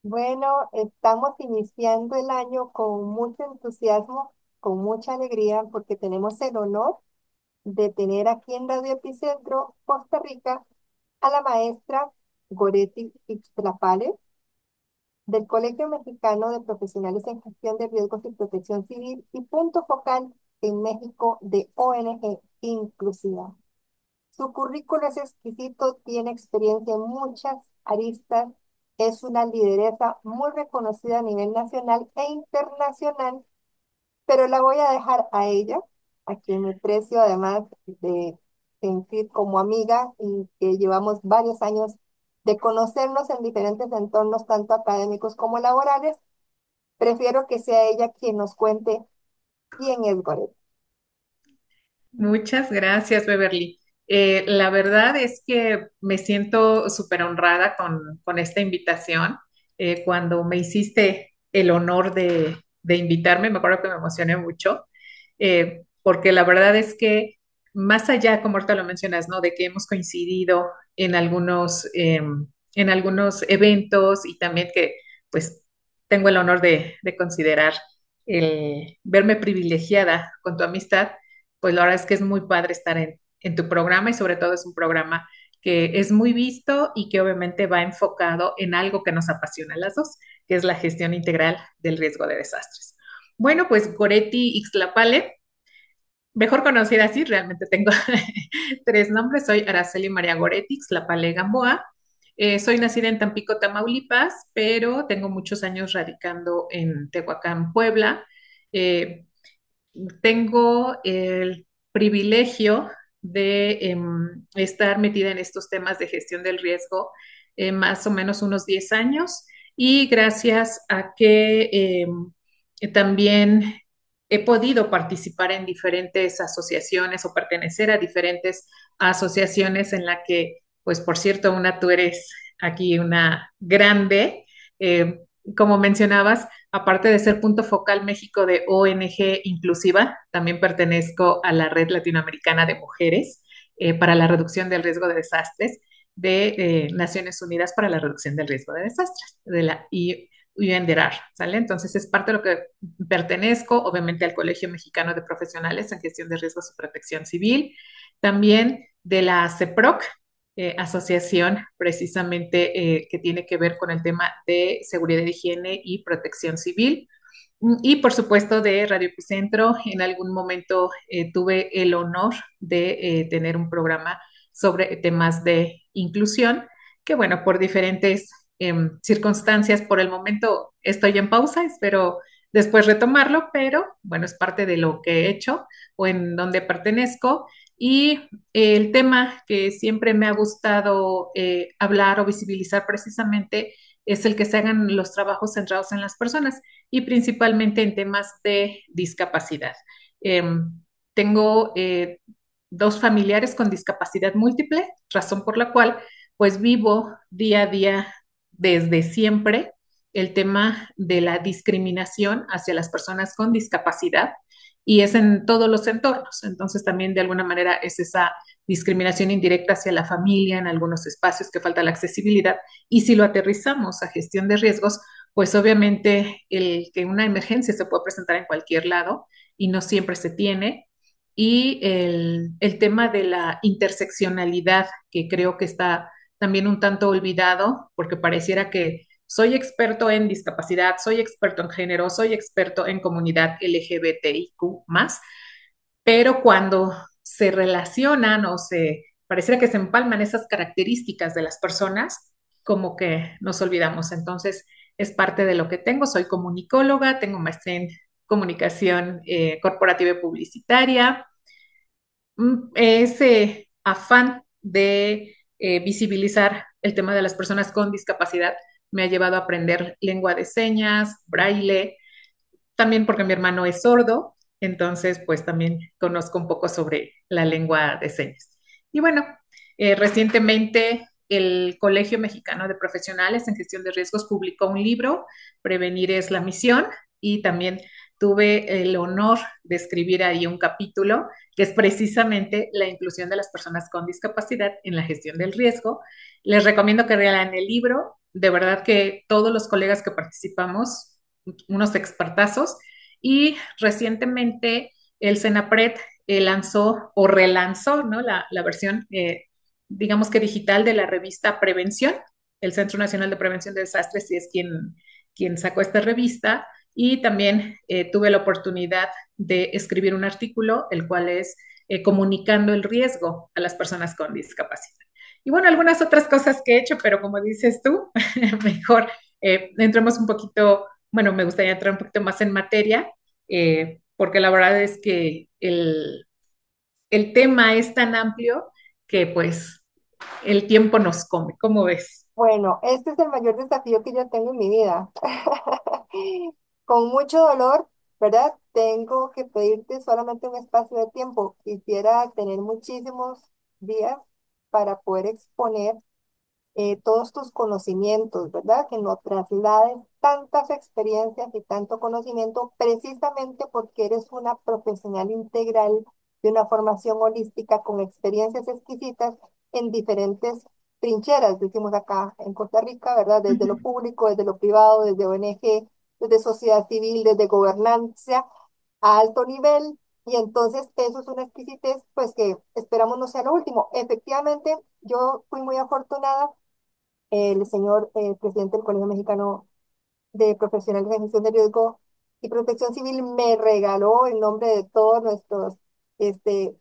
Bueno, estamos iniciando el año con mucho entusiasmo, con mucha alegría, porque tenemos el honor de tener aquí en Radio Epicentro, Costa Rica, a la maestra Goretti Ixtlapale del Colegio Mexicano de Profesionales en Gestión de Riesgos y Protección Civil y punto focal en México de ONG Inclusiva. Su currículo es exquisito, tiene experiencia en muchas aristas, es una lideresa muy reconocida a nivel nacional e internacional, pero la voy a dejar a ella, a quien me precio además de sentir como amiga y que llevamos varios años de conocernos en diferentes entornos, tanto académicos como laborales. Prefiero que sea ella quien nos cuente quién es Goret. Muchas gracias, Beverly. La verdad es que me siento súper honrada con esta invitación. Cuando me hiciste el honor de invitarme, me acuerdo que me emocioné mucho, porque la verdad es que más allá, como ahorita lo mencionas, ¿no? De que hemos coincidido en algunos eventos y también que pues tengo el honor de considerar el verme privilegiada con tu amistad, pues la verdad es que es muy padre estar en tu programa y sobre todo es un programa que es muy visto y que obviamente va enfocado en algo que nos apasiona a las dos, que es la gestión integral del riesgo de desastres. Bueno, pues Goretti Ixtlapale, mejor conocida así, realmente tengo tres nombres, soy Araceli María Goretti Ixtlapale Gamboa. Soy nacida en Tampico, Tamaulipas, pero tengo muchos años radicando en Tehuacán, Puebla. Eh, Tengo el privilegio de estar metida en estos temas de gestión del riesgo más o menos unos 10 años y gracias a que también he podido participar en diferentes asociaciones o pertenecer a diferentes asociaciones en la que, pues por cierto, tú eres aquí una grande. eh, Como mencionabas, aparte de ser punto focal México de ONG Inclusiva, también pertenezco a la Red Latinoamericana de Mujeres para la reducción del riesgo de desastres de Naciones Unidas para la reducción del riesgo de desastres, de la UNDRAR, ¿sale? Entonces es parte de lo que pertenezco, obviamente al Colegio Mexicano de Profesionales en Gestión de Riesgos y Protección Civil, también de la CEPROC, asociación precisamente que tiene que ver con el tema de seguridad, higiene y protección civil. Y por supuesto de Radio Epicentro, en algún momento tuve el honor de tener un programa sobre temas de inclusión, que bueno, por diferentes circunstancias, por el momento estoy en pausa, espero después retomarlo, pero bueno, es parte de lo que he hecho o en donde pertenezco. Y el tema que siempre me ha gustado hablar o visibilizar precisamente es el que se hagan los trabajos centrados en las personas y principalmente en temas de discapacidad. Eh, Tengo dos familiares con discapacidad múltiple, razón por la cual pues vivo día a día desde siempre el tema de la discriminación hacia las personas con discapacidad y es en todos los entornos. Entonces también de alguna manera es esa discriminación indirecta hacia la familia en algunos espacios que falta la accesibilidad y si lo aterrizamos a gestión de riesgos, pues obviamente el que una emergencia se puede presentar en cualquier lado y no siempre se tiene. Y el tema de la interseccionalidad, que creo que está también un tanto olvidado, porque pareciera que soy experto en discapacidad, soy experto en género, soy experto en comunidad LGBTIQ más, pero cuando se relacionan o se pareciera que se empalman esas características de las personas, como que nos olvidamos. Entonces, es parte de lo que tengo. Soy comunicóloga, tengo maestría en comunicación corporativa y publicitaria. Ese afán de visibilizar el tema de las personas con discapacidad me ha llevado a aprender lengua de señas, braille, también porque mi hermano es sordo, entonces pues también conozco un poco sobre la lengua de señas. Y bueno, recientemente el Colegio Mexicano de Profesionales en Gestión de Riesgos publicó un libro, Prevenir es la misión, y también tuve el honor de escribir ahí un capítulo que es precisamente la inclusión de las personas con discapacidad en la gestión del riesgo. Les recomiendo que lean el libro, de verdad que todos los colegas que participamos, unos expertazos, y recientemente el CENAPRED lanzó o relanzó, ¿no? La versión, digamos que digital de la revista Prevención. El Centro Nacional de Prevención de Desastres sí es quien sacó esta revista, y también tuve la oportunidad de escribir un artículo, el cual es comunicando el riesgo a las personas con discapacidad. Y bueno, algunas otras cosas que he hecho, pero como dices tú, mejor entremos un poquito, bueno, me gustaría entrar un poquito más en materia, porque la verdad es que el tema es tan amplio que pues el tiempo nos come. ¿Cómo ves? Bueno, este es el mayor desafío que yo tengo en mi vida. Con mucho dolor, ¿verdad? Tengo que pedirte solamente un espacio de tiempo. Quisiera tener muchísimos días para poder exponer todos tus conocimientos, ¿verdad? Que nos traslades tantas experiencias y tanto conocimiento precisamente porque eres una profesional integral de una formación holística con experiencias exquisitas en diferentes trincheras, decimos acá en Costa Rica, ¿verdad? Desde lo público, desde lo privado, desde ONG, desde sociedad civil, desde gobernanza a alto nivel. Y entonces eso es una exquisitez, pues que esperamos no sea lo último. Efectivamente, yo fui muy afortunada. El señor presidente del Colegio Mexicano de Profesionales de Gestión de Riesgo y Protección Civil me regaló en nombre de todos nuestros este,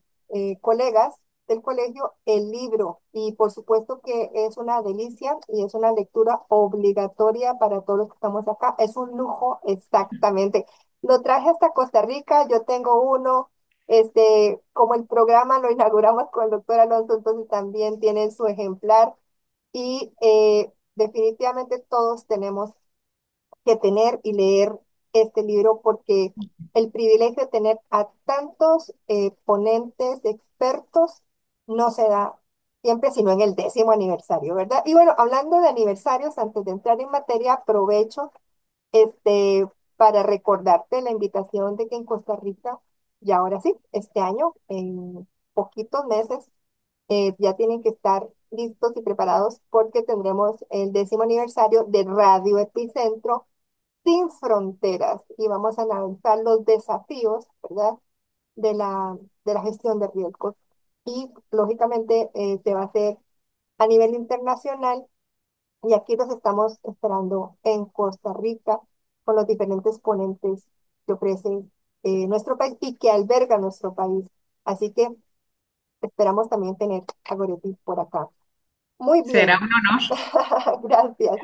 colegas del colegio el libro, y por supuesto que es una delicia y es una lectura obligatoria para todos los que estamos acá. Es un lujo, exactamente. Lo traje hasta Costa Rica, yo tengo uno. Como el programa lo inauguramos con el doctor Alonso, entonces también tiene su ejemplar. Y definitivamente todos tenemos que tener y leer este libro porque el privilegio de tener a tantos ponentes, expertos, no se da siempre, sino en el 10º aniversario, ¿verdad? Y bueno, hablando de aniversarios, antes de entrar en materia, aprovecho este, para recordarte la invitación de que en Costa Rica, y ahora sí, este año, en poquitos meses, ya tienen que estar listos y preparados porque tendremos el 10º aniversario de Radio Epicentro sin fronteras y vamos a analizar los desafíos, ¿verdad? De de la gestión de riesgos. Y lógicamente se va a hacer a nivel internacional, y aquí los estamos esperando en Costa Rica con los diferentes ponentes que ofrece nuestro país y que alberga nuestro país. Así que esperamos también tener a Goretti por acá. Muy Será bien, un honor. gracias.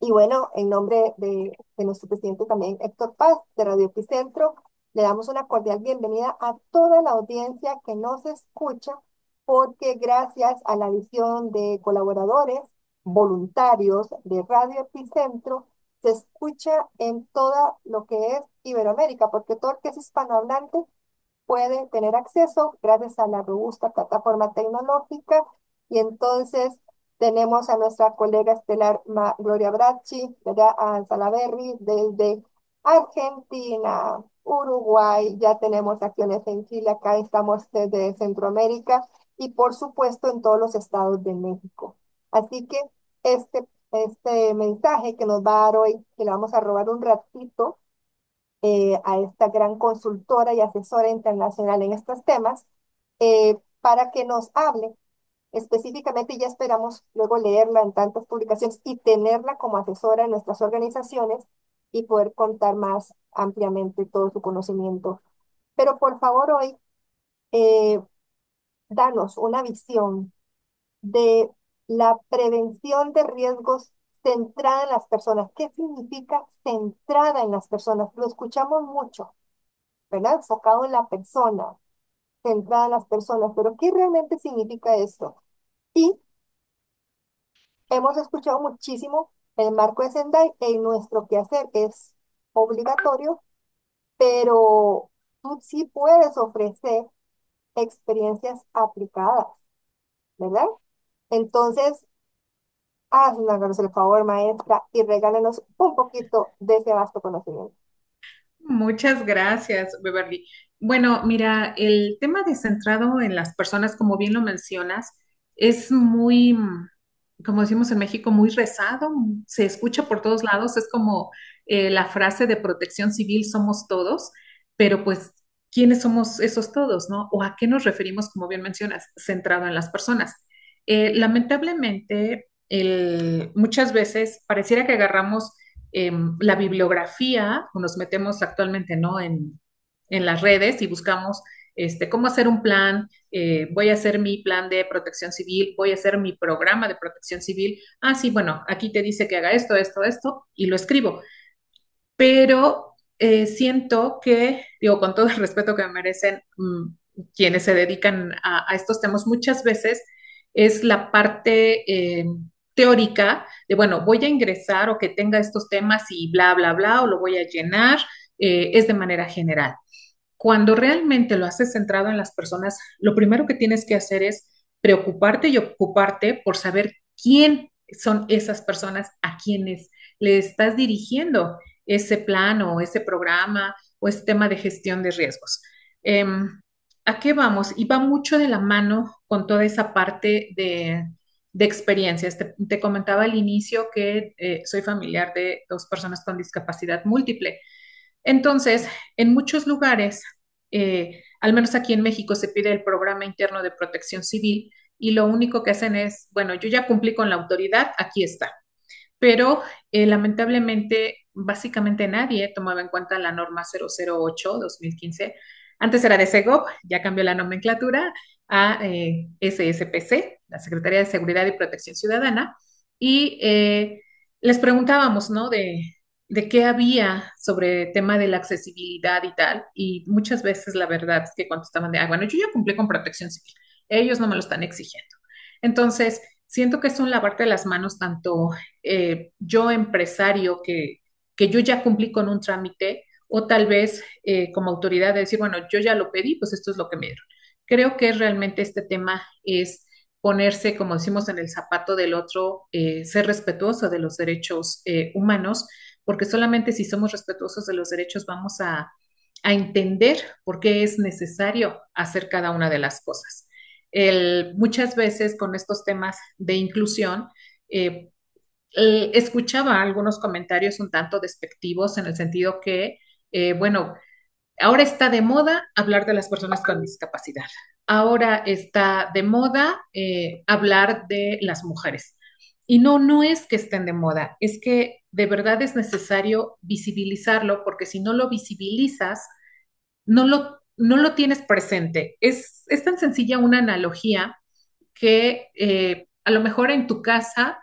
Y bueno, en nombre de nuestro presidente también, Héctor Paz, de Radio Epicentro, le damos una cordial bienvenida a toda la audiencia que nos escucha, porque gracias a la visión de colaboradores voluntarios de Radio Epicentro, se escucha en toda lo que es Iberoamérica, porque todo el que es hispanohablante puede tener acceso gracias a la robusta plataforma tecnológica. Y entonces tenemos a nuestra colega estelar Gloria Bracci, ¿verdad? A Salaberry desde Argentina, Uruguay, ya tenemos acciones en Chile, acá estamos desde Centroamérica y por supuesto en todos los estados de México. Así que este mensaje que nos va a dar hoy, que le vamos a robar un ratito, a esta gran consultora y asesora internacional en estos temas, para que nos hable específicamente, y ya esperamos luego leerla en tantas publicaciones y tenerla como asesora en nuestras organizaciones y poder contar más ampliamente todo su conocimiento. Pero por favor hoy, eh, danos una visión de la prevención de riesgos centrada en las personas. ¿Qué significa centrada en las personas? Lo escuchamos mucho, ¿verdad? Enfocado en la persona, centrada en las personas, pero ¿qué realmente significa esto? Y hemos escuchado muchísimo el marco de Sendai en nuestro quehacer es obligatorio, pero tú sí puedes ofrecer experiencias aplicadas, ¿verdad? Entonces, haznos el favor, maestra, y regálenos un poquito de ese vasto conocimiento. Muchas gracias, Beverly. Bueno, mira, el tema de centrado en las personas, como bien lo mencionas, es muy como decimos en México, muy rezado, se escucha por todos lados, es como la frase de protección civil, somos todos, pero pues, ¿quiénes somos esos todos, no? ¿O a qué nos referimos, como bien mencionas, centrado en las personas? Lamentablemente, muchas veces pareciera que agarramos la bibliografía, o nos metemos actualmente, ¿no? En las redes y buscamos cómo hacer un plan, voy a hacer mi plan de protección civil, voy a hacer mi programa de protección civil. Ah, sí, bueno, aquí te dice que haga esto, esto, esto, y lo escribo. Pero siento que, digo, con todo el respeto que me merecen quienes se dedican a estos temas, muchas veces es la parte teórica de, bueno, voy a ingresar o que tenga estos temas y bla, bla, bla, o lo voy a llenar, es de manera general. Cuando realmente lo haces centrado en las personas, lo primero que tienes que hacer es preocuparte y ocuparte por saber quién son esas personas a quienes le estás dirigiendo ese plan o ese programa o ese tema de gestión de riesgos. ¿A qué vamos? Y va mucho de la mano con toda esa parte de experiencias. Te comentaba al inicio que soy familiar de dos personas con discapacidad múltiple. Entonces, en muchos lugares, al menos aquí en México, se pide el programa interno de protección civil y lo único que hacen es, bueno, yo ya cumplí con la autoridad, aquí está. Pero lamentablemente, básicamente nadie tomaba en cuenta la norma 008-2015. Antes era de SEGOP, ya cambió la nomenclatura a SSPC, la Secretaría de Seguridad y Protección Ciudadana, y les preguntábamos, ¿no? De qué había sobre tema de la accesibilidad y tal, y muchas veces la verdad es que contestaban de, ah, bueno, yo ya cumplí con protección civil, ellos no me lo están exigiendo. Entonces, siento que es un lavarte las manos tanto yo empresario que yo ya cumplí con un trámite o tal vez como autoridad de decir, bueno, yo ya lo pedí, pues esto es lo que me dieron. Creo que realmente este tema es ponerse, como decimos, en el zapato del otro, ser respetuoso de los derechos humanos, porque solamente si somos respetuosos de los derechos vamos a entender por qué es necesario hacer cada una de las cosas. Muchas veces con estos temas de inclusión, eh, escuchaba algunos comentarios un tanto despectivos en el sentido que, bueno, ahora está de moda hablar de las personas con discapacidad. Ahora está de moda hablar de las mujeres. Y no, no es que estén de moda, es que de verdad es necesario visibilizarlo porque si no lo visibilizas, no lo tienes presente. Es tan sencilla una analogía que a lo mejor en tu casa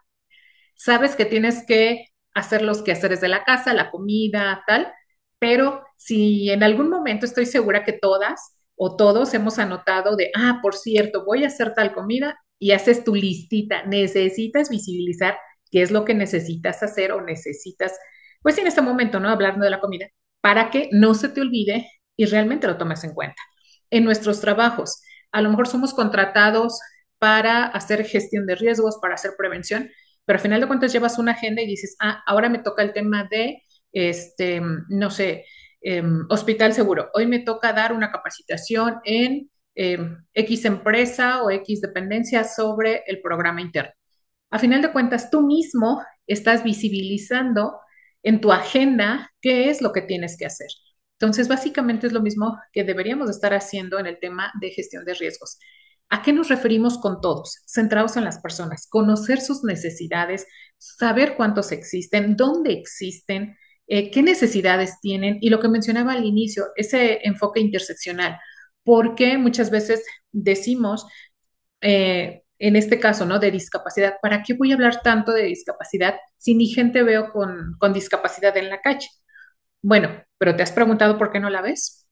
sabes que tienes que hacer los quehaceres de la casa, la comida, tal, pero si en algún momento estoy segura que todas o todos hemos anotado de, ah, por cierto, voy a hacer tal comida y haces tu listita, necesitas visibilizar qué es lo que necesitas hacer o necesitas, pues en este momento, ¿no? Hablando de la comida, para que no se te olvide y realmente lo tomes en cuenta. En nuestros trabajos, a lo mejor somos contratados para hacer gestión de riesgos, para hacer prevención, pero al final de cuentas llevas una agenda y dices, ah, ahora me toca el tema de, no sé, hospital seguro. Hoy me toca dar una capacitación en X empresa o X dependencia sobre el programa interno. A final de cuentas, tú mismo estás visibilizando en tu agenda qué es lo que tienes que hacer. Entonces, básicamente es lo mismo que deberíamos estar haciendo en el tema de gestión de riesgos. ¿A qué nos referimos con todos? Centrados en las personas, conocer sus necesidades, saber cuántos existen, dónde existen, qué necesidades tienen y lo que mencionaba al inicio, ese enfoque interseccional, porque muchas veces decimos, en este caso, ¿no? De discapacidad, ¿para qué voy a hablar tanto de discapacidad si ni gente veo con discapacidad en la calle? Bueno, pero ¿te has preguntado por qué no la ves?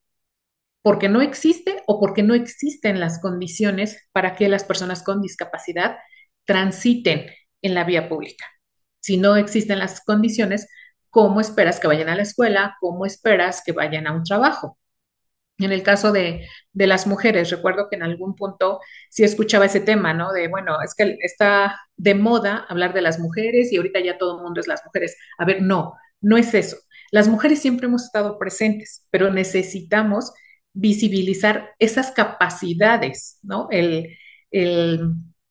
Porque no existe o porque no existen las condiciones para que las personas con discapacidad transiten en la vía pública. Si no existen las condiciones, ¿cómo esperas que vayan a la escuela? ¿Cómo esperas que vayan a un trabajo? En el caso de las mujeres, recuerdo que en algún punto sí escuchaba ese tema, ¿no? De, bueno, es que está de moda hablar de las mujeres y ahorita ya todo el mundo es las mujeres. A ver, no, no es eso. Las mujeres siempre hemos estado presentes, pero necesitamos visibilizar esas capacidades, ¿no?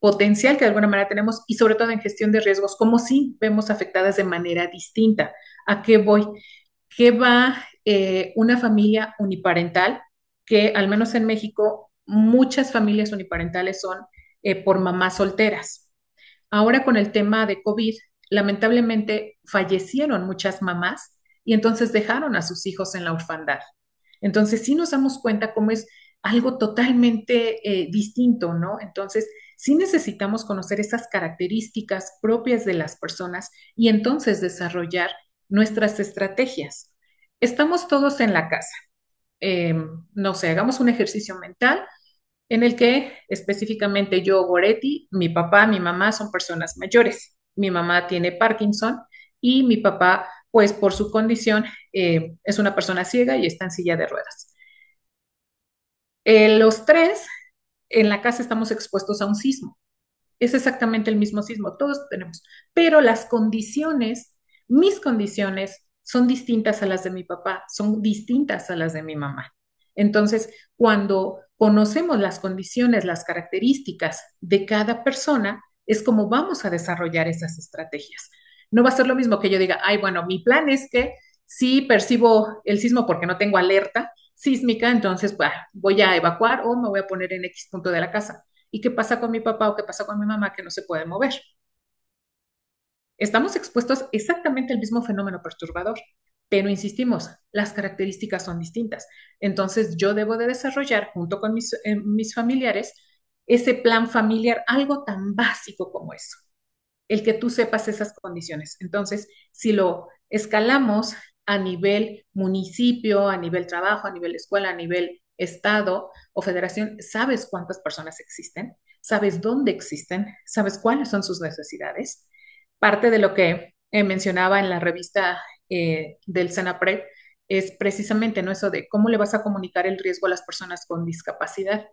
potencial que de alguna manera tenemos y sobre todo en gestión de riesgos, cómo sí vemos afectadas de manera distinta. ¿A qué voy? ¿Qué va una familia uniparental? Que al menos en México muchas familias uniparentales son por mamás solteras. Ahora con el tema de COVID, lamentablemente fallecieron muchas mamás y entonces dejaron a sus hijos en la orfandad. Entonces sí nos damos cuenta cómo es algo totalmente distinto, ¿no? Entonces sí necesitamos conocer esas características propias de las personas y entonces desarrollar nuestras estrategias. Estamos todos en la casa. Eh, no sé, hagamos un ejercicio mental en el que específicamente yo, Goretti, mi papá, mi mamá son personas mayores. Mi mamá tiene Parkinson y mi papá, pues por su condición, es una persona ciega y está en silla de ruedas. Los tres en la casa estamos expuestos a un sismo. Es exactamente el mismo sismo, todos tenemos, pero las condiciones, mis condiciones son distintas a las de mi papá, son distintas a las de mi mamá. Entonces, cuando conocemos las condiciones, las características de cada persona, es como vamos a desarrollar esas estrategias. No va a ser lo mismo que yo diga, ay, bueno, mi plan es que si percibo el sismo porque no tengo alerta sísmica, entonces voy a evacuar o me voy a poner en X punto de la casa. ¿Y qué pasa con mi papá o qué pasa con mi mamá que no se puede mover? Estamos expuestos exactamente al mismo fenómeno perturbador, pero insistimos, las características son distintas. Entonces yo debo de desarrollar junto con mis familiares ese plan familiar, algo tan básico como eso, el que tú sepas esas condiciones. Entonces, si lo escalamos a nivel municipio, a nivel trabajo, a nivel escuela, a nivel estado o federación, sabes cuántas personas existen, sabes dónde existen, sabes cuáles son sus necesidades. Parte de lo que mencionaba en la revista del Senapred es precisamente, ¿no? Eso de cómo le vas a comunicar el riesgo a las personas con discapacidad.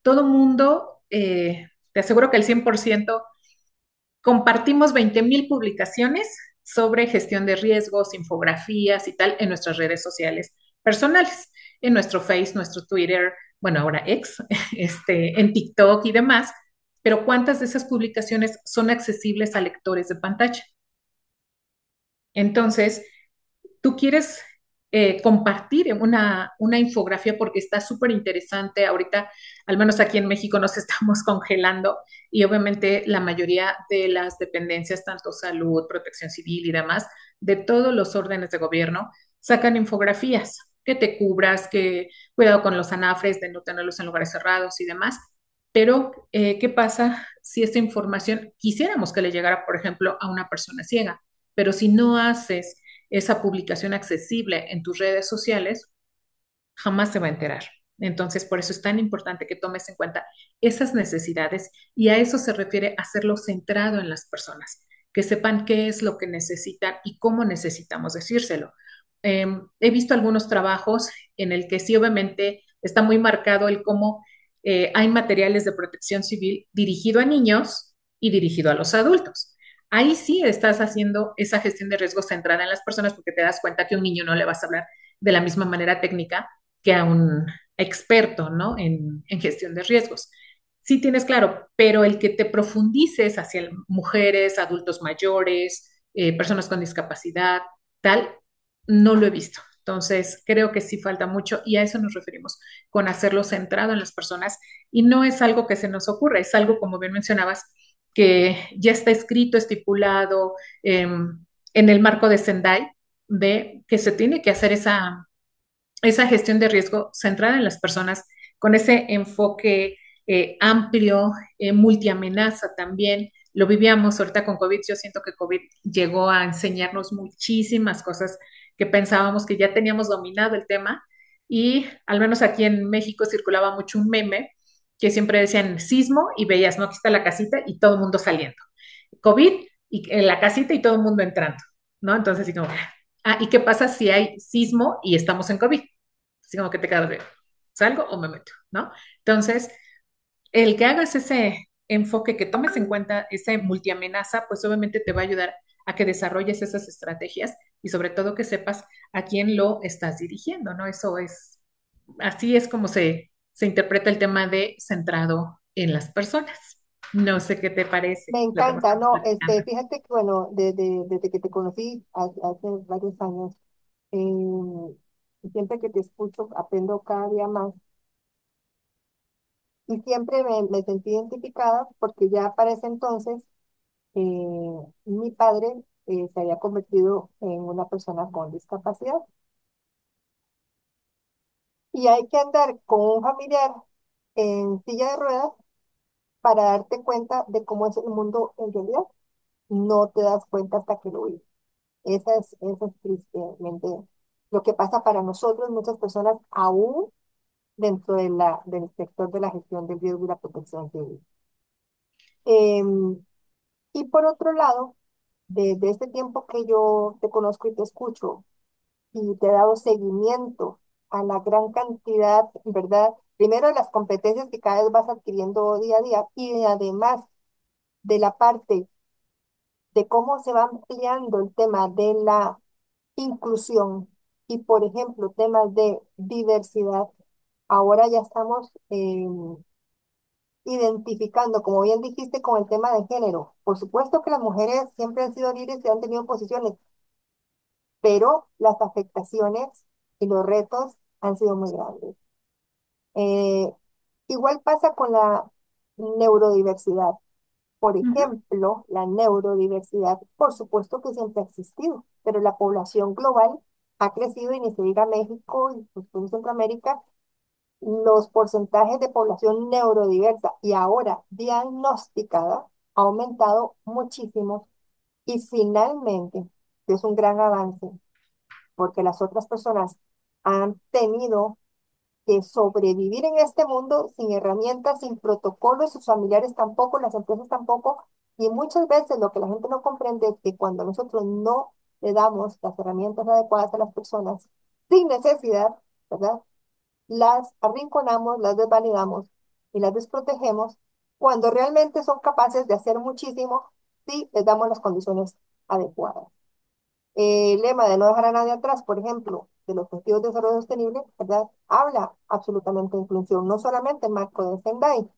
Todo mundo, te aseguro que el 100% compartimos 20,000 publicaciones sobre gestión de riesgos, infografías y tal en nuestras redes sociales personales, en nuestro Face, nuestro Twitter, bueno, ahora X, en TikTok y demás. Pero ¿cuántas de esas publicaciones son accesibles a lectores de pantalla? Entonces, tú quieres compartir una infografía porque está súper interesante. Ahorita, al menos aquí en México, nos estamos congelando y obviamente la mayoría de las dependencias, tanto salud, protección civil y demás, de todos los órdenes de gobierno, sacan infografías que te cubras, que cuidado con los anafres, de no tenerlos en lugares cerrados y demás. Pero, ¿qué pasa si esta información quisiéramos que le llegara, por ejemplo, a una persona ciega? Pero si no haces esa publicación accesible en tus redes sociales, jamás se va a enterar. Entonces, por eso es tan importante que tomes en cuenta esas necesidades y a eso se refiere hacerlo centrado en las personas, que sepan qué es lo que necesitan y cómo necesitamos decírselo. He visto algunos trabajos en el que sí, obviamente, está muy marcado el cómo hay materiales de protección civil dirigido a niños y dirigido a los adultos. Ahí sí estás haciendo esa gestión de riesgos centrada en las personas porque te das cuenta que a un niño no le vas a hablar de la misma manera técnica que a un experto, ¿no? En gestión de riesgos. Sí tienes claro, pero el que te profundices hacia mujeres, adultos mayores, personas con discapacidad, tal, no lo he visto. Entonces, creo que sí falta mucho y a eso nos referimos con hacerlo centrado en las personas y no es algo que se nos ocurra, es algo, como bien mencionabas, que ya está escrito, estipulado en el marco de Sendai, de que se tiene que hacer esa gestión de riesgo centrada en las personas con ese enfoque amplio, multiamenaza también. Lo vivíamos ahorita con COVID. Yo siento que COVID llegó a enseñarnos muchísimas cosas que pensábamos que ya teníamos dominado el tema y al menos aquí en México circulaba mucho un meme que siempre decían sismo y veías, ¿no? Aquí está la casita y todo el mundo saliendo. COVID y en la casita y todo el mundo entrando, ¿no? Entonces, así como, ¿y qué pasa si hay sismo y estamos en COVID? Así como que te quedas de, ¿salgo o me meto? ¿No? Entonces, el que hagas ese enfoque, que tomes en cuenta esa multiamenaza, pues obviamente te va a ayudar a que desarrolles esas estrategias y sobre todo que sepas a quién lo estás dirigiendo, ¿no? Eso es, así es como se interpreta el tema de centrado en las personas. No sé qué te Me parece lo que me encanta, estamos ¿no? platicando. Fíjate que, bueno, desde que te conocí hace varios años, siempre que te escucho aprendo cada día más y siempre me sentí identificada porque ya para ese entonces mi padre se había convertido en una persona con discapacidad y hay que andar con un familiar en silla de ruedas para darte cuenta de cómo es el mundo en realidad. No te das cuenta hasta que lo vives. Esa es tristemente lo que pasa para nosotros, muchas personas, aún dentro del sector de la gestión del riesgo y la protección civil. Em, y por otro lado, desde este tiempo que yo te conozco y te escucho y te he dado seguimiento a la gran cantidad, ¿verdad? Primero, de las competencias que cada vez vas adquiriendo día a día y además de la parte de cómo se va ampliando el tema de la inclusión y, por ejemplo, temas de diversidad. Ahora ya estamos identificando, como bien dijiste, con el tema de género. Por supuesto que las mujeres siempre han sido líderes y han tenido posiciones, pero las afectaciones y los retos han sido muy grandes. Eh, Igual pasa con la neurodiversidad. Por Ujú. ejemplo, la neurodiversidad, por supuesto que siempre ha existido, pero la población global ha crecido y ni se diga México y pues, en Centroamérica, los porcentajes de población neurodiversa y ahora diagnosticada ha aumentado muchísimo y finalmente es un gran avance porque las otras personas han tenido que sobrevivir en este mundo sin herramientas, sin protocolos, sus familiares tampoco, las empresas tampoco. Y muchas veces lo que la gente no comprende es que cuando nosotros no le damos las herramientas adecuadas a las personas, sin necesidad, ¿verdad? Las arrinconamos, las desvalidamos y las desprotegemos cuando realmente son capaces de hacer muchísimo si les damos las condiciones adecuadas. El lema de no dejar a nadie atrás, por ejemplo, de los Objetivos de Desarrollo Sostenible, ¿verdad? Habla absolutamente de inclusión, no solamente el marco de Sendai.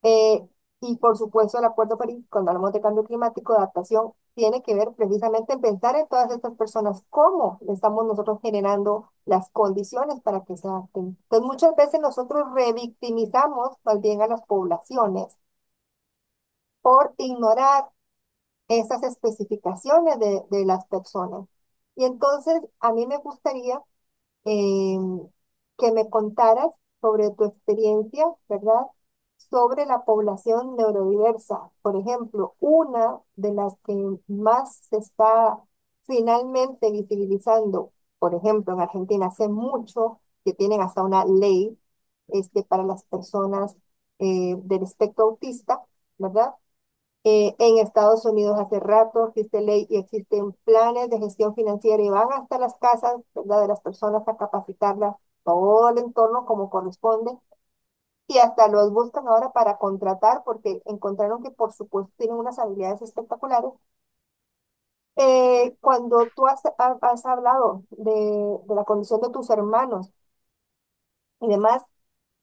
Eh, y por supuesto, el Acuerdo de París, cuando hablamos de cambio climático, de adaptación, tiene que ver precisamente en pensar en todas estas personas, cómo le estamos nosotros generando las condiciones para que se adapten. Entonces, muchas veces nosotros revictimizamos más bien a las poblaciones por ignorar esas especificaciones de las personas. Y entonces a mí me gustaría eh, que me contaras sobre tu experiencia, ¿verdad? Sobre la población neurodiversa. Por ejemplo, una de las que más se está finalmente visibilizando, por ejemplo, en Argentina hace mucho que tienen hasta una ley para las personas del espectro autista, ¿verdad? En Estados Unidos hace rato existe ley y existen planes de gestión financiera y van hasta las casas, ¿verdad? De las personas a capacitarlas, todo el entorno como corresponde. Y hasta los buscan ahora para contratar porque encontraron que por supuesto tienen unas habilidades espectaculares. Cuando tú has hablado de la condición de tus hermanos y demás,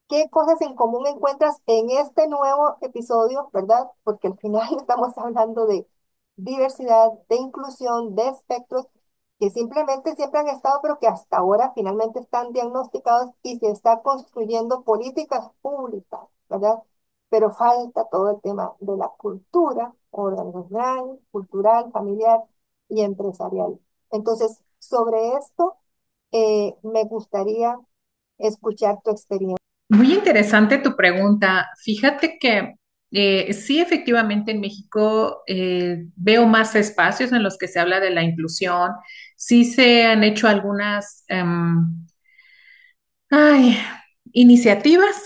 ¿qué cosas en común encuentras en este nuevo episodio, verdad? Porque al final estamos hablando de diversidad, de inclusión, de espectros que simplemente siempre han estado, pero que hasta ahora finalmente están diagnosticados y se está construyendo políticas públicas, ¿verdad? Pero falta todo el tema de la cultura organizacional, cultural, familiar y empresarial. Entonces, sobre esto, me gustaría escuchar tu experiencia. Muy interesante tu pregunta. Fíjate que sí, efectivamente en México veo más espacios en los que se habla de la inclusión. Sí se han hecho algunas ay, iniciativas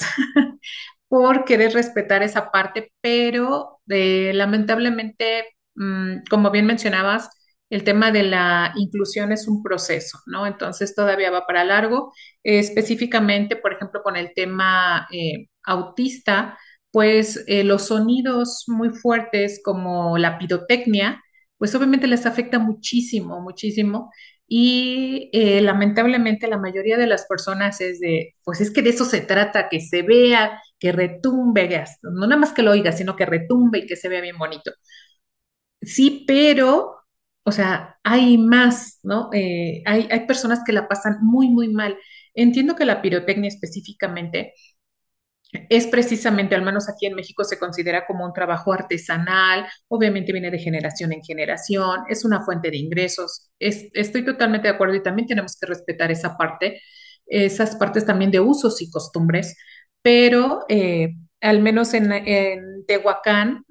por querer respetar esa parte, pero lamentablemente, como bien mencionabas, el tema de la inclusión es un proceso, ¿no? Entonces todavía va para largo. Específicamente, por ejemplo, con el tema autista, pues los sonidos muy fuertes como la pirotecnia, pues obviamente les afecta muchísimo, muchísimo. Y lamentablemente la mayoría de las personas es de, pues es que de eso se trata, que se vea, que retumbe, no nada más que lo oiga, sino que retumbe y que se vea bien bonito. Sí, pero, o sea, hay más, ¿no? Hay personas que la pasan muy, muy mal. Entiendo que la pirotecnia específicamente es precisamente, al menos aquí en México, se considera como un trabajo artesanal, obviamente viene de generación en generación, es una fuente de ingresos. Estoy totalmente de acuerdo y también tenemos que respetar esa parte, esas partes también de usos y costumbres, pero al menos en Tehuacán,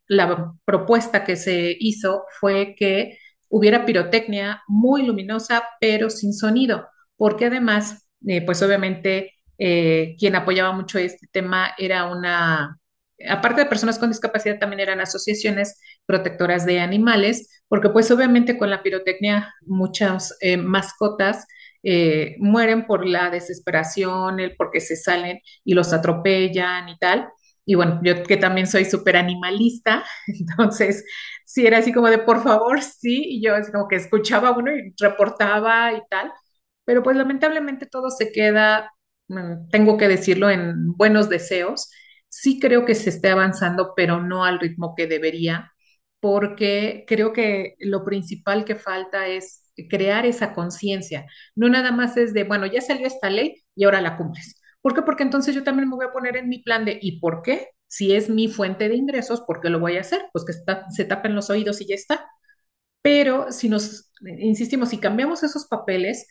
la propuesta que se hizo fue que hubiera pirotecnia muy luminosa, pero sin sonido, porque además, pues obviamente quien apoyaba mucho este tema era aparte de personas con discapacidad, también eran asociaciones protectoras de animales, porque pues obviamente con la pirotecnia muchas mascotas mueren por la desesperación, el porque se salen y los atropellan y tal. Y bueno, yo que también soy súper animalista, entonces sí era así como de por favor, sí, y yo así como que escuchaba uno y reportaba y tal, pero pues lamentablemente todo se queda, tengo que decirlo, en buenos deseos. Sí creo que se esté avanzando, pero no al ritmo que debería, porque creo que lo principal que falta es crear esa conciencia. No nada más es de, bueno, ya salió esta ley y ahora la cumples. ¿Por qué? Porque entonces yo también me voy a poner en mi plan de, ¿y por qué? Si es mi fuente de ingresos, ¿por qué lo voy a hacer? Pues que se tapen los oídos y ya está. Pero si nos, insistimos, si cambiamos esos papeles,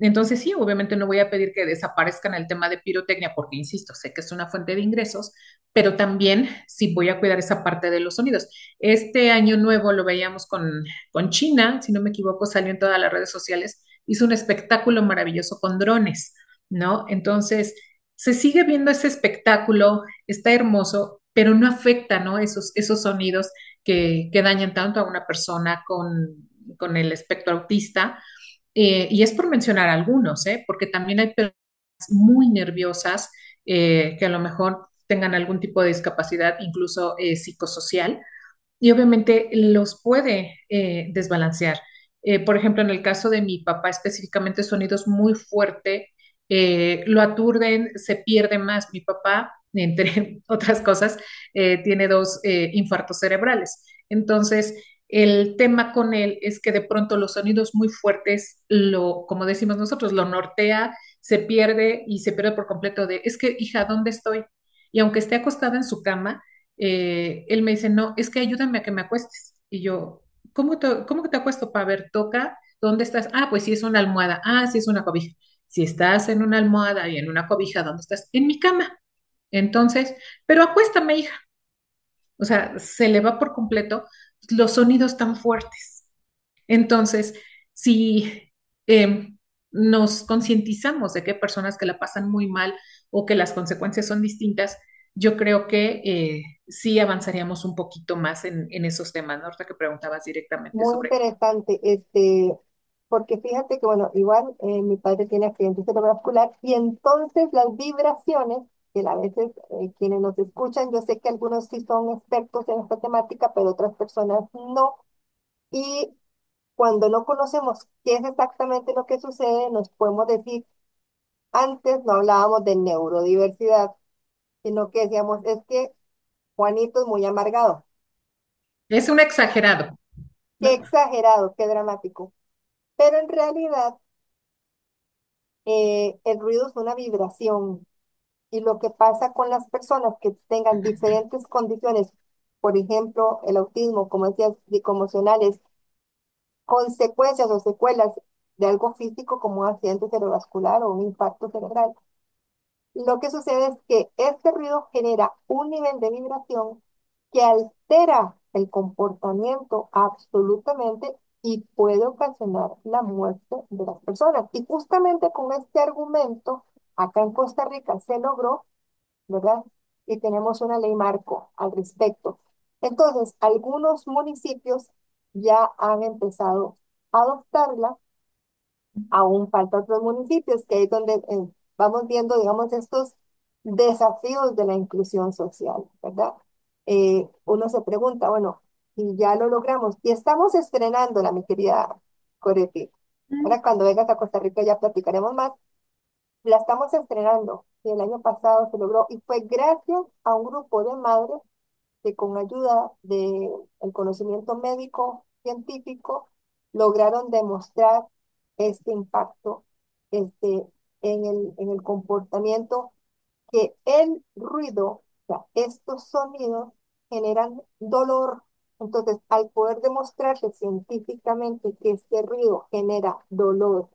entonces sí, obviamente no voy a pedir que desaparezcan el tema de pirotecnia, porque, insisto, sé que es una fuente de ingresos, pero también sí voy a cuidar esa parte de los sonidos. Este año nuevo lo veíamos con China, si no me equivoco, salió en todas las redes sociales, hizo un espectáculo maravilloso con drones, ¿no? Entonces, se sigue viendo ese espectáculo, está hermoso, pero no afecta, ¿no? Esos sonidos que dañan tanto a una persona con el espectro autista. Y es por mencionar algunos, ¿eh? Porque también hay personas muy nerviosas que a lo mejor tengan algún tipo de discapacidad, incluso psicosocial, y obviamente los puede desbalancear. Por ejemplo, en el caso de mi papá, específicamente sonidos muy fuertes, lo aturden, se pierde más. Mi papá, entre otras cosas, tiene dos infartos cerebrales. Entonces, el tema con él es que de pronto los sonidos muy fuertes, como decimos nosotros, lo nortea, se pierde y se pierde por completo de, es que, hija, ¿dónde estoy? Y aunque esté acostada en su cama, él me dice, no, es que ayúdame a que me acuestes. Y yo, cómo que te acuesto para ver? Toca, ¿dónde estás? Ah, pues sí es una almohada. Ah, sí es una cobija. Si estás en una almohada y en una cobija, ¿dónde estás? En mi cama. Entonces, pero acuéstame, hija. O sea, se le va por completo los sonidos tan fuertes. Entonces, si nos concientizamos de que hay personas que la pasan muy mal o que las consecuencias son distintas, yo creo que sí avanzaríamos un poquito más en esos temas, ¿no? Ahorita que preguntabas directamente Muy sobre... interesante, porque fíjate que, bueno, igual mi padre tiene accidente cerebrovascular y entonces las vibraciones, que a veces quienes nos escuchan, yo sé que algunos sí son expertos en esta temática, pero otras personas no. Y cuando no conocemos qué es exactamente lo que sucede, nos podemos decir, antes no hablábamos de neurodiversidad, sino que decíamos, es que Juanito es muy amargado. Es un exagerado, Qué ¿no? exagerado, qué dramático. Pero en realidad el ruido es una vibración y lo que pasa con las personas que tengan diferentes condiciones, por ejemplo, el autismo, como decías, psicoemocionales, consecuencias o secuelas de algo físico como un accidente cerebrovascular o un infarto cerebral, lo que sucede es que este ruido genera un nivel de vibración que altera el comportamiento absolutamente y puede ocasionar la muerte de las personas. Y justamente con este argumento, acá en Costa Rica se logró, ¿verdad? Y tenemos una ley marco al respecto. Entonces, algunos municipios ya han empezado a adoptarla. Aún falta otros municipios, que es donde vamos viendo, digamos, estos desafíos de la inclusión social, ¿verdad? Uno se pregunta, bueno, si ya lo logramos, y estamos estrenándola, mi querida Coretti. Ahora cuando vengas a Costa Rica ya platicaremos más, La estamos estrenando y el año pasado se logró y fue gracias a un grupo de madres que con ayuda del conocimiento médico científico lograron demostrar este impacto este, en el comportamiento, que el ruido, o sea, estos sonidos generan dolor. Entonces, al poder demostrarse científicamente que este ruido genera dolor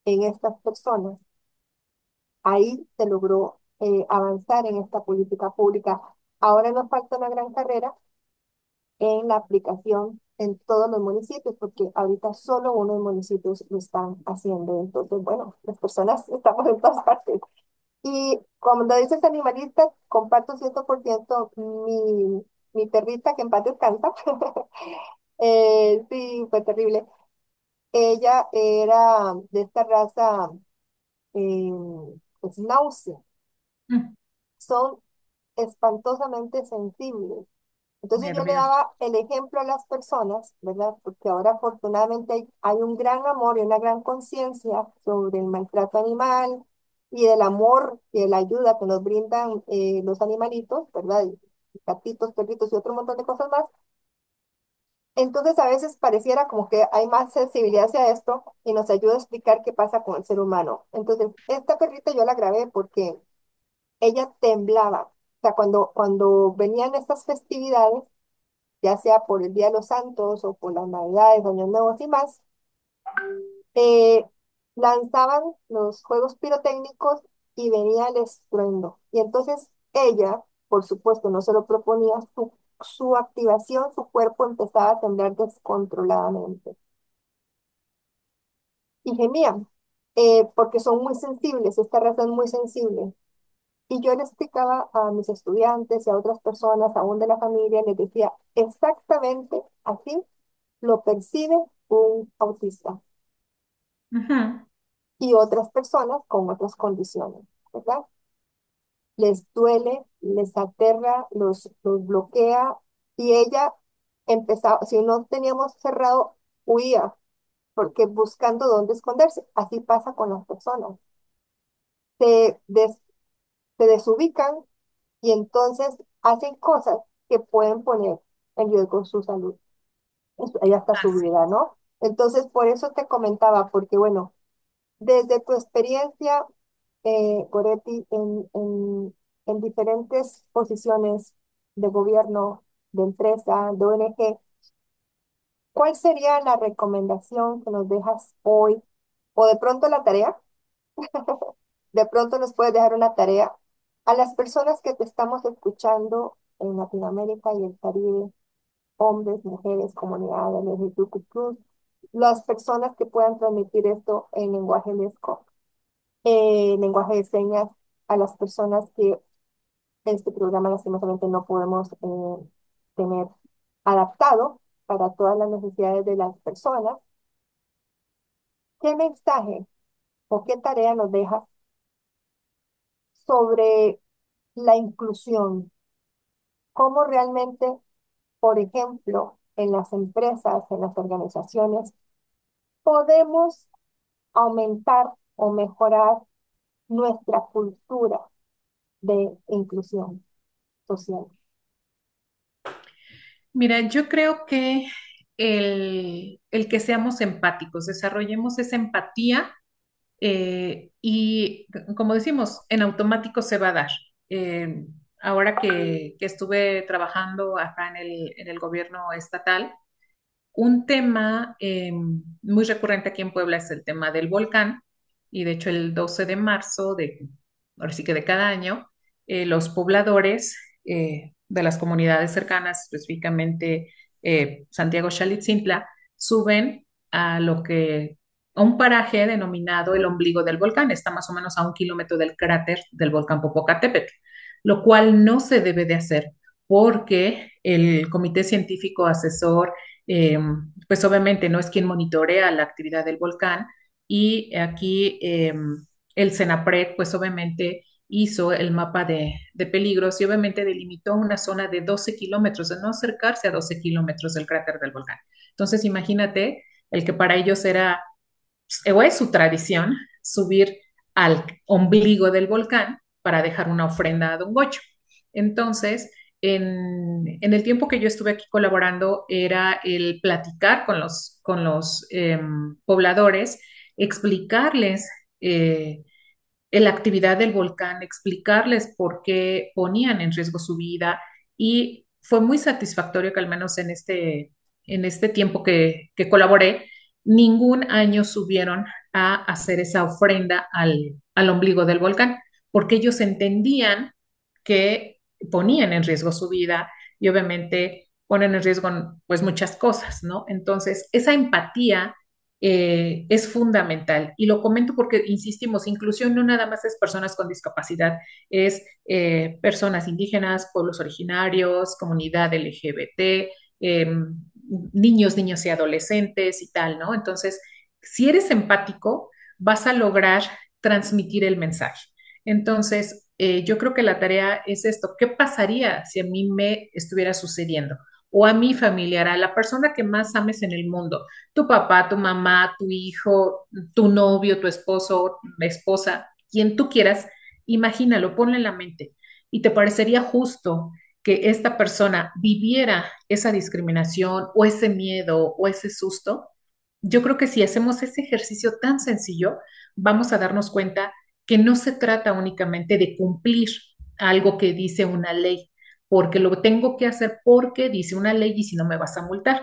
en estas personas, ahí se logró avanzar en esta política pública. Ahora nos falta una gran carrera en la aplicación en todos los municipios, porque ahorita solo unos municipios lo están haciendo. Entonces, bueno, las personas estamos en todas partes. Y cuando dices animalista, comparto 100% mi perrita, que en paz descansa. Sí, fue terrible. Ella era de esta raza eh, Schnauzer. Mm, Son espantosamente sensibles. Entonces yo le nervioso. daba el ejemplo a las personas, ¿verdad? Porque ahora afortunadamente hay un gran amor y una gran conciencia sobre el maltrato animal y del amor y de la ayuda que nos brindan los animalitos, ¿verdad? Y gatitos, perritos y otro montón de cosas más. Entonces a veces pareciera como que hay más sensibilidad hacia esto y nos ayuda a explicar qué pasa con el ser humano. Entonces, esta perrita yo la grabé porque ella temblaba. O sea, cuando venían estas festividades, ya sea por el Día de los Santos o por las Navidades, Años Nuevos y más, eh, lanzaban los juegos pirotécnicos y venía el estruendo. Y entonces ella, por supuesto, no se lo proponía, su activación, su cuerpo empezaba a temblar descontroladamente. Y gemían, porque son muy sensibles, esta raza es muy sensible. Y yo le explicaba a mis estudiantes y a otras personas, aún de la familia, les decía, exactamente así lo percibe un autista Ujú. y otras personas con otras condiciones, ¿verdad? Les duele, les aterra, los bloquea y ella empezaba, si no teníamos cerrado, huía, porque buscando dónde esconderse. Así pasa con las personas. Se, des- Se desubican y entonces hacen cosas que pueden poner en riesgo su salud y hasta su Así. vida, ¿no? Entonces, por eso te comentaba, porque bueno, desde tu experiencia, Goretti, en diferentes posiciones de gobierno, de empresa, de ONG, ¿cuál sería la recomendación que nos dejas hoy? O de pronto la tarea, de pronto nos puedes dejar una tarea a las personas que te estamos escuchando en Latinoamérica y el Caribe, hombres, mujeres, comunidades, LGBTQ+, las personas que puedan transmitir esto en lenguaje lesco, lenguaje de señas, a las personas que este programa lastimosamente no podemos tener adaptado para todas las necesidades de las personas. ¿Qué mensaje o qué tarea nos dejas sobre la inclusión? ¿Cómo realmente, por ejemplo, en las empresas, en las organizaciones, podemos aumentar o mejorar nuestra cultura de inclusión social? Mira, yo creo que el que seamos empáticos, desarrollemos esa empatía y como decimos, en automático se va a dar. Eh, Ahora que estuve trabajando acá en el gobierno estatal, un tema muy recurrente aquí en Puebla es el tema del volcán y de hecho el 12 de marzo ahora sí que de cada año, los pobladores de las comunidades cercanas, específicamente Santiago Xalitzintla, suben a a un paraje denominado el ombligo del volcán. Está más o menos a 1 kilómetro del cráter del volcán Popocatépetl, lo cual no se debe de hacer porque el comité científico asesor eh, pues obviamente no es quien monitorea la actividad del volcán y aquí el CENAPRED pues obviamente hizo el mapa de peligros y obviamente delimitó una zona de 12 kilómetros, de no acercarse a 12 kilómetros del cráter del volcán. Entonces imagínate el que para ellos era o es su tradición subir al ombligo del volcán para dejar una ofrenda a Don Goyo. Entonces, el tiempo que yo estuve aquí colaborando era el platicar con los pobladores, explicarles la actividad del volcán, explicarles por qué ponían en riesgo su vida y fue muy satisfactorio que al menos en este tiempo que colaboré, ningún año subieron a hacer esa ofrenda al ombligo del volcán, porque ellos entendían que ponían en riesgo su vida y obviamente ponen en riesgo pues muchas cosas, ¿no? Entonces, esa empatía es fundamental. Y lo comento porque, insistimos, inclusión no nada más es personas con discapacidad, es personas indígenas, pueblos originarios, comunidad LGBT, niños, niños y adolescentes y tal, ¿no? Entonces, si eres empático, vas a lograr transmitir el mensaje. Entonces, yo creo que la tarea es esto. ¿Qué pasaría si a mí me estuviera sucediendo? O a mi familiar, a la persona que más ames en el mundo, tu papá, tu mamá, tu hijo, tu novio, tu esposo, esposa, quien tú quieras, imagínalo, ponlo en la mente. ¿Y te parecería justo que esta persona viviera esa discriminación o ese miedo o ese susto? Yo creo que si hacemos ese ejercicio tan sencillo, vamos a darnos cuenta que no se trata únicamente de cumplir algo que dice una ley, porque lo tengo que hacer porque dice una ley y si no me vas a multar.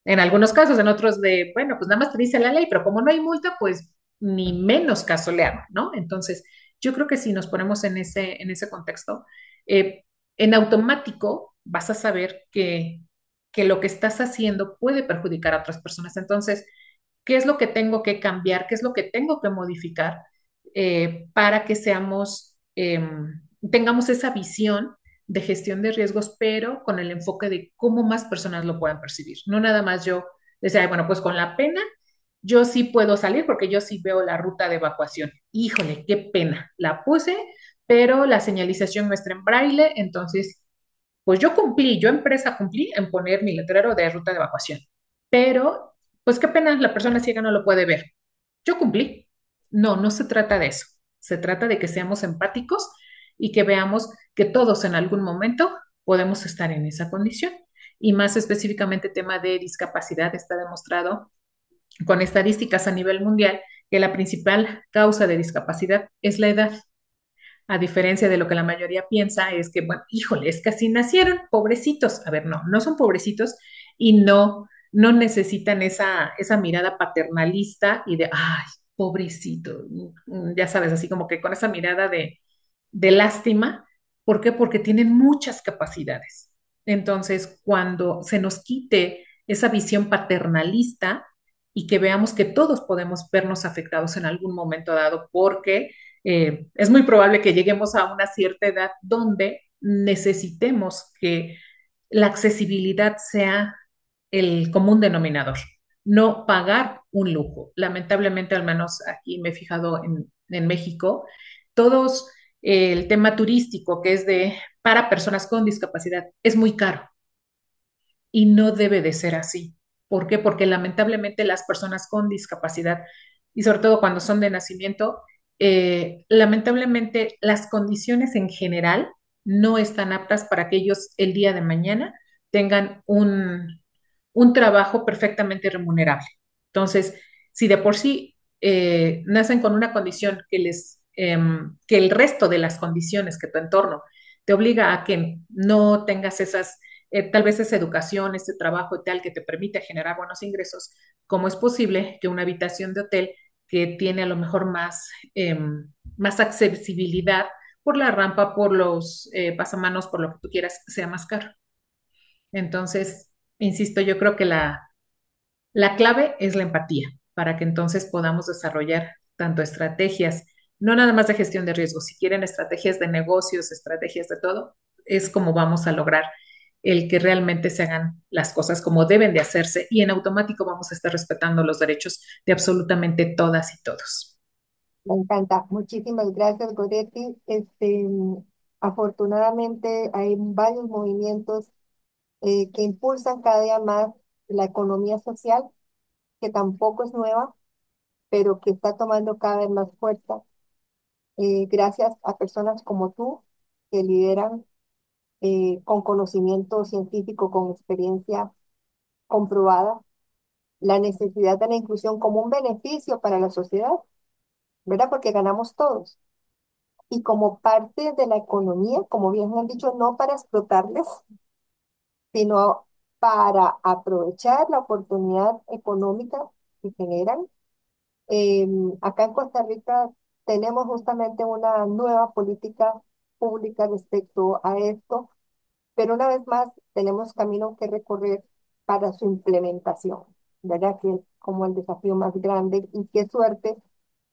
En algunos casos, en otros de, bueno, pues nada más te dice la ley, pero como no hay multa, pues ni menos caso le hago, ¿no? Entonces, yo creo que si nos ponemos en ese contexto, eh, en automático vas a saber que lo que estás haciendo puede perjudicar a otras personas. Entonces, ¿qué es lo que tengo que cambiar? ¿Qué es lo que tengo que modificar para que tengamos esa visión de gestión de riesgos, pero con el enfoque de cómo más personas lo puedan percibir? No nada más yo decía, "Ay, bueno, pues con la pena yo sí puedo salir porque yo sí veo la ruta de evacuación. Híjole, qué pena. La puse, pero la señalización muestra en braille, entonces pues yo cumplí, yo empresa cumplí en poner mi letrero de ruta de evacuación, pero pues qué pena, la persona ciega no lo puede ver. Yo cumplí. No, no se trata de eso. Se trata de que seamos empáticos y que veamos que todos en algún momento podemos estar en esa condición. Y más específicamente tema de discapacidad, está demostrado con estadísticas a nivel mundial que la principal causa de discapacidad es la edad. A diferencia de lo que la mayoría piensa, es que, bueno, híjole, es que así nacieron, pobrecitos. A ver, no, no son pobrecitos y no necesitan esa mirada paternalista y de, ay, pobrecito, ya sabes, así como que con esa mirada de lástima. ¿Por qué? Porque tienen muchas capacidades. Entonces, cuando se nos quite esa visión paternalista y que veamos que todos podemos vernos afectados en algún momento dado, porque es muy probable que lleguemos a una cierta edad donde necesitemos que la accesibilidad sea el común denominador, no pagar un lujo. Lamentablemente, al menos aquí me he fijado en México, todos el tema turístico que es para personas con discapacidad es muy caro y no debe de ser así. ¿Por qué? Porque lamentablemente las personas con discapacidad, y sobre todo cuando son de nacimiento, lamentablemente las condiciones en general no están aptas para que ellos el día de mañana tengan un trabajo perfectamente remunerable. Entonces, si de por sí nacen con una condición que el resto de las condiciones que tu entorno te obliga a que no tengas tal vez esa educación, ese trabajo y tal que te permite generar buenos ingresos, ¿cómo es posible que una habitación de hotel que tiene a lo mejor más accesibilidad por la rampa, por los pasamanos, por lo que tú quieras, sea más caro? Entonces, insisto, yo creo que la clave es la empatía para que entonces podamos desarrollar tanto estrategias, no nada más de gestión de riesgos, si quieren estrategias de negocios, estrategias de todo, es como vamos a lograr el que realmente se hagan las cosas como deben de hacerse y en automático vamos a estar respetando los derechos de absolutamente todas y todos. Me encanta. Muchísimas gracias, Goretti. Afortunadamente hay varios movimientos que impulsan cada día más la economía social, que tampoco es nueva, pero que está tomando cada vez más fuerza. gracias a personas como tú que lideran con conocimiento científico, con experiencia comprobada, la necesidad de la inclusión como un beneficio para la sociedad, ¿verdad? Porque ganamos todos. Y como parte de la economía, como bien han dicho, no para explotarles, sino para aprovechar la oportunidad económica que generan. Acá en Costa Rica tenemos justamente una nueva política pública respecto a esto, pero una vez más tenemos camino que recorrer para su implementación, ¿verdad? Que es como el desafío más grande y qué suerte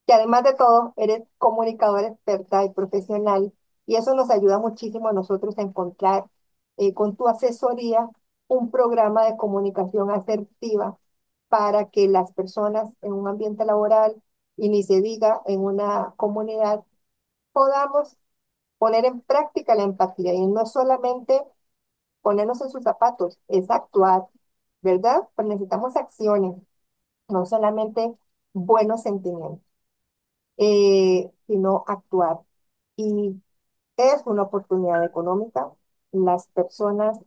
que además de todo eres comunicadora experta y profesional y eso nos ayuda muchísimo a nosotros a encontrar con tu asesoría un programa de comunicación asertiva para que las personas en un ambiente laboral y ni se diga en una comunidad podamos poner en práctica la empatía y no solamente ponernos en sus zapatos, es actuar, ¿verdad? Pues necesitamos acciones, no solamente buenos sentimientos, sino actuar. Y es una oportunidad económica. Las personas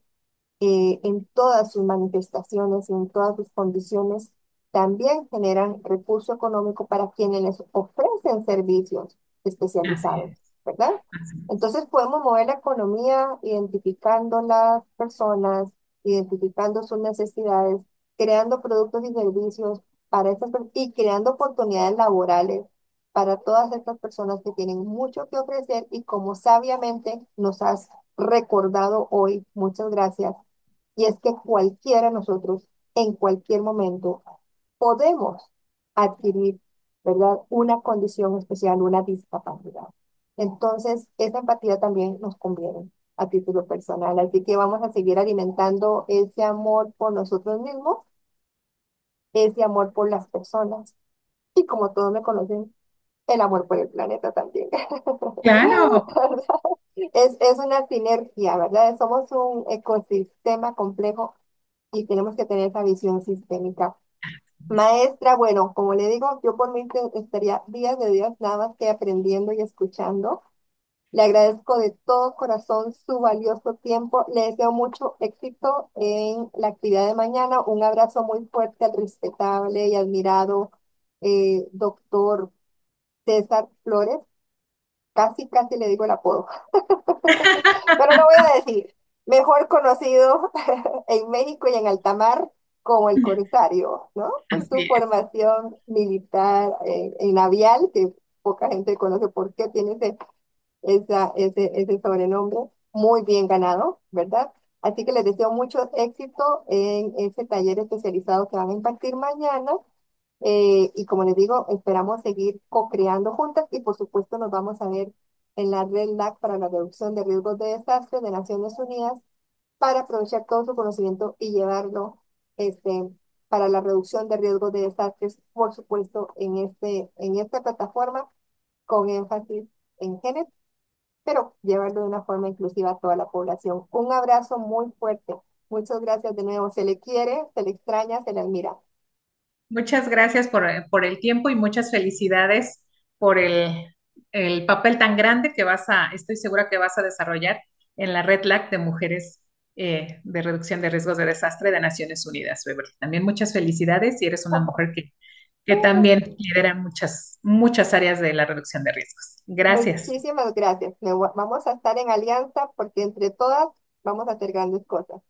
en todas sus manifestaciones y en todas sus condiciones también generan recurso económico para quienes les ofrecen servicios Así especializados, es, ¿verdad? así es. Entonces podemos mover la economía identificando las personas, identificando sus necesidades, creando productos y servicios para estas y creando oportunidades laborales para todas estas personas que tienen mucho que ofrecer y como sabiamente nos has recordado hoy, muchas gracias, y es que cualquiera de nosotros, en cualquier momento, podemos adquirir, ¿verdad? Una condición especial, una discapacidad. Entonces, esa empatía también nos conviene a título personal. Así que vamos a seguir alimentando ese amor por nosotros mismos, ese amor por las personas y como todos me conocen, el amor por el planeta también. Claro, ¿Verdad? Es una sinergia, ¿verdad? Somos un ecosistema complejo y tenemos que tener esa visión sistémica. Maestra, bueno, como le digo, yo por mí estaría días de días nada más que aprendiendo y escuchando. Le agradezco de todo corazón su valioso tiempo. Le deseo mucho éxito en la actividad de mañana. Un abrazo muy fuerte al respetable y admirado doctor César Flores. Casi, casi le digo el apodo. Pero lo voy a decir, mejor conocido en México y en alta mar como el Corsario, ¿no? Por su así es. formación militar en navial, que poca gente conoce por qué tiene ese sobrenombre, muy bien ganado, ¿verdad? Así que les deseo mucho éxito en ese taller especializado que van a impartir mañana. Y como les digo, esperamos seguir co-creando juntas y por supuesto nos vamos a ver en la Red LAC para la reducción de riesgos de desastre de Naciones Unidas para aprovechar todo su conocimiento y llevarlo este, para la reducción de riesgos de desastres, por supuesto, en esta plataforma con énfasis en género, pero llevarlo de una forma inclusiva a toda la población. Un abrazo muy fuerte. Muchas gracias de nuevo. Se le quiere, se le extraña, se le admira. Muchas gracias por el tiempo y muchas felicidades por el papel tan grande que estoy segura que vas a desarrollar en la Red LAC de mujeres de reducción de riesgos de desastre de Naciones Unidas, Beverly. También muchas felicidades y eres una mujer que también lidera muchas áreas de la reducción de riesgos. Gracias. Muchísimas gracias. Vamos a estar en alianza porque entre todas vamos a hacer grandes cosas.